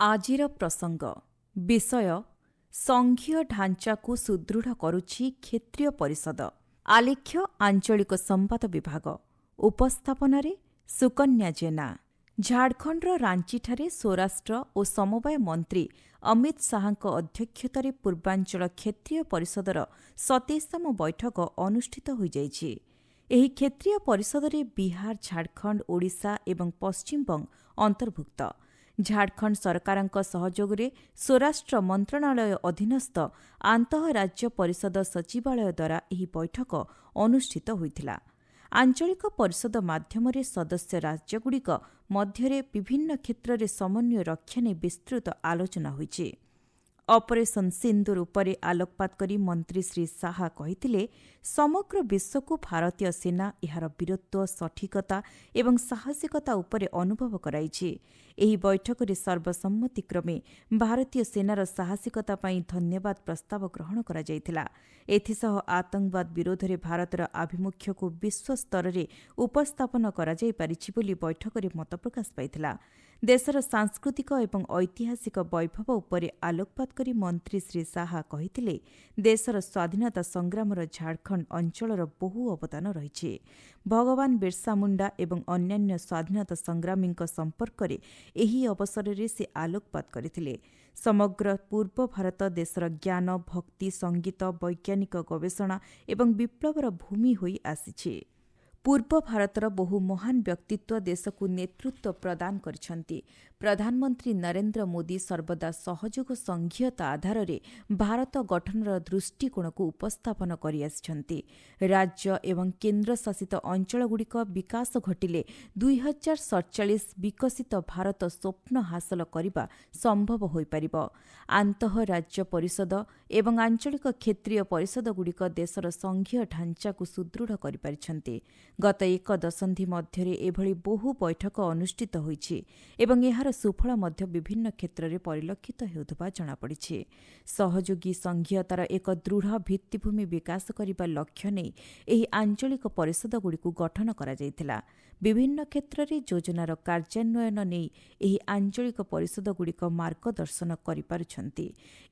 ଆଜିର ପ୍ରସଙ୍ଗ ବିଷୟ ସଂଘୀୟ ଢାଞ୍ଚାକୁ ସୁଦୃଢ଼ କରୁଛି କ୍ଷେତ୍ରୀୟ ପରିଷଦ। ଆଲେଖ୍ୟ ଆଞ୍ଚଳିକ ସମ୍ବାଦ ବିଭାଗ। ଉପସ୍ଥାପନାରେ ସୁକନ୍ୟା ଜେନା। ଝାଡ଼ଖଣ୍ଡର ରାଞ୍ଚିଠାରେ ସ୍ୱରାଷ୍ଟ୍ର ଓ ସମବାୟ ମନ୍ତ୍ରୀ ଅମିତ ଶାହାଙ୍କ ଅଧ୍ୟକ୍ଷତାରେ ପୂର୍ବାଞ୍ଚଳ କ୍ଷେତ୍ରୀୟ ପରିଷଦର 27ତମ ବୈଠକ ଅନୁଷ୍ଠିତ ହୋଇଯାଇଛି। ଏହି କ୍ଷେତ୍ରୀୟ ପରିଷଦରେ ବିହାର, ଝାଡ଼ଖଣ୍ଡ, ଓଡ଼ିଶା ଏବଂ ପଶ୍ଚିମବଙ୍ଗ ଅନ୍ତର୍ଭୁକ୍ତ। ଝାଡ଼ଖଣ୍ଡ ସରକାରଙ୍କ ସହଯୋଗରେ ସ୍ୱରାଷ୍ଟ୍ର ମନ୍ତ୍ରଣାଳୟ ଅଧୀନସ୍ଥ ଆନ୍ତଃରାଜ୍ୟ ପରିଷଦ ସଚିବାଳୟ ଦ୍ୱାରା ଏହି ବୈଠକ ଅନୁଷ୍ଠିତ ହୋଇଥିଲା। ଆଞ୍ଚଳିକ ପରିଷଦ ମାଧ୍ୟମରେ ସଦସ୍ୟ ରାଜ୍ୟଗୁଡ଼ିକ ମଧ୍ୟରେ ବିଭିନ୍ନ କ୍ଷେତ୍ରରେ ସମନ୍ୱୟ ରକ୍ଷା ନେଇ ବିସ୍ତୃତ ଆଲୋଚନା ହୋଇଛି। ଅପରେସନ ସିନ୍ଦୁର ଉପରେ ଆଲୋକପାତ କରି ମନ୍ତ୍ରୀ ଶ୍ରୀ ଶାହା କହିଥିଲେ, ସମଗ୍ର ବିଶ୍ୱକୁ ଭାରତୀୟ ସେନା ଏହାର ବୀରତ୍ୱ, ସଠିକତା ଏବଂ ସାହସିକତା ଉପରେ ଅନୁଭବ କରାଇଛି। ଏହି ବୈଠକରେ ସର୍ବସମ୍ମତିକ୍ରମେ ଭାରତୀୟ ସେନାର ସାହସିକତା ପାଇଁ ଧନ୍ୟବାଦ ପ୍ରସ୍ତାବ ଗ୍ରହଣ କରାଯାଇଥିଲା। ଏଥିସହ ଆତଙ୍କବାଦ ବିରୋଧରେ ଭାରତର ଆଭିମୁଖ୍ୟକୁ ବିଶ୍ୱସ୍ତରରେ ଉପସ୍ଥାପନ କରାଯାଇପାରିଛି ବୋଲି ବୈଠକରେ ମତ ପ୍ରକାଶ ପାଇଥିଲା। ଦେଶର ସାଂସ୍କୃତିକ ଏବଂ ଐତିହାସିକ ବୈଭବ ଉପରେ ଆଲୋକପାତ କରି ମନ୍ତ୍ରୀ ଶ୍ରୀ ଶାହା କହିଥିଲେ, ଦେଶର ସ୍ୱାଧୀନତା ସଂଗ୍ରାମର ଝାଡ଼ଖଣ୍ଡ ଅଞ୍ଚଳର ବହୁ ଅବଦାନ ରହିଛି। ଭଗବାନ ବିର୍ସା ମୁଣ୍ଡା ଏବଂ ଅନ୍ୟାନ୍ୟ ସ୍ୱାଧୀନତା ସଂଗ୍ରାମୀଙ୍କ ସମ୍ପର୍କରେ ଏହି ଅବସରରେ ସେ ଆଲୋକପାତ କରିଥିଲେ। ସମଗ୍ର ପୂର୍ବ ଭାରତ ଦେଶର ଜ୍ଞାନ, ଭକ୍ତି, ସଙ୍ଗୀତ, ବୈଜ୍ଞାନିକ ଗବେଷଣା ଏବଂ ବିପ୍ଳବର ଭୂମି ହୋଇ ଆସିଛି। ପୂର୍ବ ଭାରତର ବହୁ ମହାନ ବ୍ୟକ୍ତିତ୍ୱ ଦେଶକୁ ନେତୃତ୍ୱ ପ୍ରଦାନ କରିଛନ୍ତି। ପ୍ରଧାନମନ୍ତ୍ରୀ ନରେନ୍ଦ୍ର ମୋଦି ସର୍ବଦା ସହଯୋଗ ସଂଘୀୟତା ଆଧାରରେ ଭାରତ ଗଠନର ଦୃଷ୍ଟିକୋଣକୁ ଉପସ୍ଥାପନ କରିଆସିଛନ୍ତି। ରାଜ୍ୟ ଏବଂ କେନ୍ଦ୍ରଶାସିତ ଅଞ୍ଚଳଗୁଡ଼ିକ ବିକାଶ ଘଟିଲେ 2047 ବିକଶିତ ଭାରତ ସ୍ୱପ୍ନ ହାସଲ କରିବା ସମ୍ଭବ ହୋଇପାରିବ। ଆନ୍ତଃରାଜ୍ୟ ପରିଷଦ ଏବଂ ଆଞ୍ଚଳିକ କ୍ଷେତ୍ରୀୟ ପରିଷଦଗୁଡ଼ିକ ଦେଶର ସଂଘୀୟ ଢାଞ୍ଚାକୁ ସୁଦୃଢ଼ କରିପାରିଛନ୍ତି। ଗତ ଏକ ଦଶନ୍ଧି ମଧ୍ୟରେ ଏଭଳି ବହୁ ବୈଠକ ଅନୁଷ୍ଠିତ ହୋଇଛି ଏବଂ ଏହାର ସୁଫଳ ମଧ୍ୟ ବିଭିନ୍ନ କ୍ଷେତ୍ରରେ ପରିଲକ୍ଷିତ ହେଉଥିବା ଜଣାପଡ଼ିଛି। ସହଯୋଗୀ ସଂଘୀୟତାର ଏକ ଦୃଢ଼ ଭିତ୍ତିଭୂମି ବିକାଶ କରିବା ଲକ୍ଷ୍ୟ ନେଇ ଏହି ଆଞ୍ଚଳିକ ପରିଷଦଗୁଡ଼ିକୁ ଗଠନ କରାଯାଇଥିଲା। ବିଭିନ୍ନ କ୍ଷେତ୍ରରେ ଯୋଜନାର କାର୍ଯ୍ୟାନ୍ୱୟନ ନେଇ ଏହି ଆଞ୍ଚଳିକ ପରିଷଦଗୁଡ଼ିକ ମାର୍ଗଦର୍ଶନ କରିପାରୁଛନ୍ତି।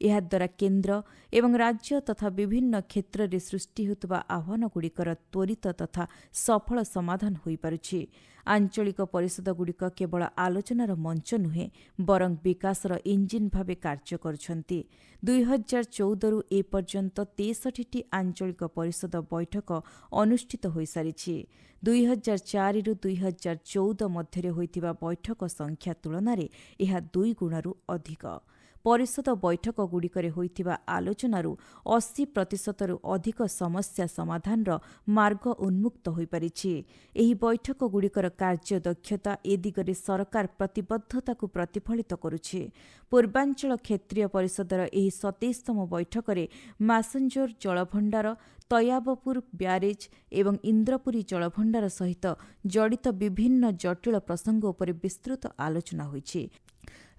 ଏହାଦ୍ୱାରା କେନ୍ଦ୍ର ଏବଂ ରାଜ୍ୟ ତଥା ବିଭିନ୍ନ କ୍ଷେତ୍ରରେ ସୃଷ୍ଟି ହେଉଥିବା ଆହ୍ୱାନଗୁଡ଼ିକର ତ୍ୱରିତ ତଥା ସଫଳ ସମାଧାନ ହୋଇପାରୁଛି। ଆଞ୍ଚଳିକ ପରିଷଦଗୁଡ଼ିକ କେବଳ ଆଲୋଚନାର ମଞ୍ଚ ନୁହେଁ, ବରଂ ବିକାଶର ଇଞ୍ଜିନ୍ ଭାବେ କାର୍ଯ୍ୟ କରୁଛନ୍ତି। 2014ରୁ ଏପର୍ଯ୍ୟନ୍ତ 63ଟି ଆଞ୍ଚଳିକ ପରିଷଦ ବୈଠକ ଅନୁଷ୍ଠିତ ହୋଇସାରିଛି। 2004ରୁ 2014 ମଧ୍ୟରେ ହୋଇଥିବା ବୈଠକ ସଂଖ୍ୟା ତୁଳନାରେ ଏହା 2 ଗୁଣରୁ ଅଧିକ। ପରିଷଦ ବୈଠକଗୁଡ଼ିକରେ ହୋଇଥିବା ଆଲୋଚନାରୁ 80%ରୁ ଅଧିକ ସମସ୍ୟା ସମାଧାନର ମାର୍ଗ ଉନ୍ମୁକ୍ତ ହୋଇପାରିଛି। ଏହି ବୈଠକଗୁଡ଼ିକର କାର୍ଯ୍ୟଦକ୍ଷତା ଏ ଦିଗରେ ସରକାର ପ୍ରତିବଦ୍ଧତାକୁ ପ୍ରତିଫଳିତ କରୁଛି। ପୂର୍ବାଞ୍ଚଳ କ୍ଷେତ୍ରୀୟ ପରିଷଦର ଏହି 27ତମ ବୈଠକରେ ମାସଞ୍ଜୋର ଜଳଭଣ୍ଡାର, ତୟାବପୁର ବ୍ୟାରେଜ୍ ଏବଂ ଇନ୍ଦ୍ରପୁରୀ ଜଳଭଣ୍ଡାର ସହିତ ଜଡ଼ିତ ବିଭିନ୍ନ ଜଟିଳ ପ୍ରସଙ୍ଗ ଉପରେ ବିସ୍ତୃତ ଆଲୋଚନା ହୋଇଛି।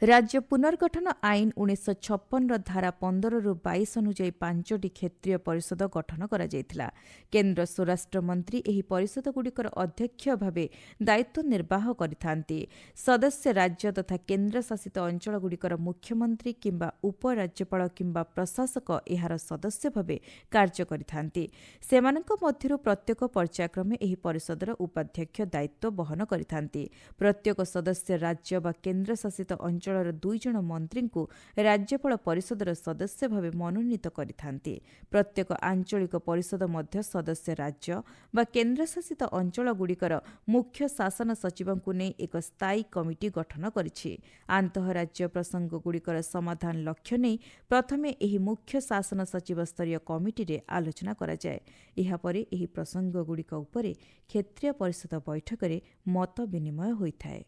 ରାଜ୍ୟ ପୁନର୍ଗଠନ ଆଇନ 1956ର ଧାରା 15ରୁ 22 ଅନୁଯାୟୀ 5ଟି କ୍ଷେତ୍ରୀୟ ପରିଷଦ ଗଠନ କରାଯାଇଥିଲା। କେନ୍ଦ୍ର ସ୍ୱରାଷ୍ଟ୍ର ମନ୍ତ୍ରୀ ଏହି ପରିଷଦଗୁଡ଼ିକର ଅଧ୍ୟକ୍ଷ ଭାବେ ଦାୟିତ୍ୱ ନିର୍ବାହ କରିଥାନ୍ତି। ସଦସ୍ୟ ରାଜ୍ୟ ତଥା କେନ୍ଦ୍ରଶାସିତ ଅଞ୍ଚଳଗୁଡ଼ିକର ମୁଖ୍ୟମନ୍ତ୍ରୀ କିମ୍ବା ଉପରାଜ୍ୟପାଳ କିମ୍ବା ପ୍ରଶାସକ ଏହାର ସଦସ୍ୟ ଭାବେ କାର୍ଯ୍ୟ କରିଥାନ୍ତି। ସେମାନଙ୍କ ମଧ୍ୟରୁ ପ୍ରତ୍ୟେକ ପର୍ଯ୍ୟାୟକ୍ରମେ ଏହି ପରିଷଦର ଉପାଧ୍ୟକ୍ଷ ଦାୟିତ୍ୱ ବହନ କରିଥାନ୍ତି। ପ୍ରତ୍ୟେକ ସଦସ୍ୟ ରାଜ୍ୟ ବା କେନ୍ଦ୍ରଶାସିତ ଅଞ୍ଚଳର 2 ଜଣ ମନ୍ତ୍ରୀଙ୍କୁ ରାଜ୍ୟପାଳ ପରିଷଦର ସଦସ୍ୟ ଭାବେ ମନୋନୀତ କରିଥାନ୍ତି। ପ୍ରତ୍ୟେକ ଆଞ୍ଚଳିକ ପରିଷଦ ମଧ୍ୟ ସଦସ୍ୟ ରାଜ୍ୟ ବା କେନ୍ଦ୍ରଶାସିତ ଅଞ୍ଚଳଗୁଡ଼ିକର ମୁଖ୍ୟ ଶାସନ ସଚିବଙ୍କୁ ନେଇ ଏକ ସ୍ଥାୟୀ କମିଟି ଗଠନ କରିଛି। ଆନ୍ତଃରାଜ୍ୟ ପ୍ରସଙ୍ଗଗୁଡ଼ିକର ସମାଧାନ ଲକ୍ଷ୍ୟ ନେଇ ପ୍ରଥମେ ଏହି ମୁଖ୍ୟ ଶାସନ ସଚିବ ସ୍ତରୀୟ କମିଟିରେ ଆଲୋଚନା କରାଯାଏ। ଏହାପରେ ଏହି ପ୍ରସଙ୍ଗଗୁଡ଼ିକ ଉପରେ କ୍ଷେତ୍ରୀୟ ପରିଷଦ ବୈଠକରେ ମତ ବିନିମୟ ହୋଇଥାଏ।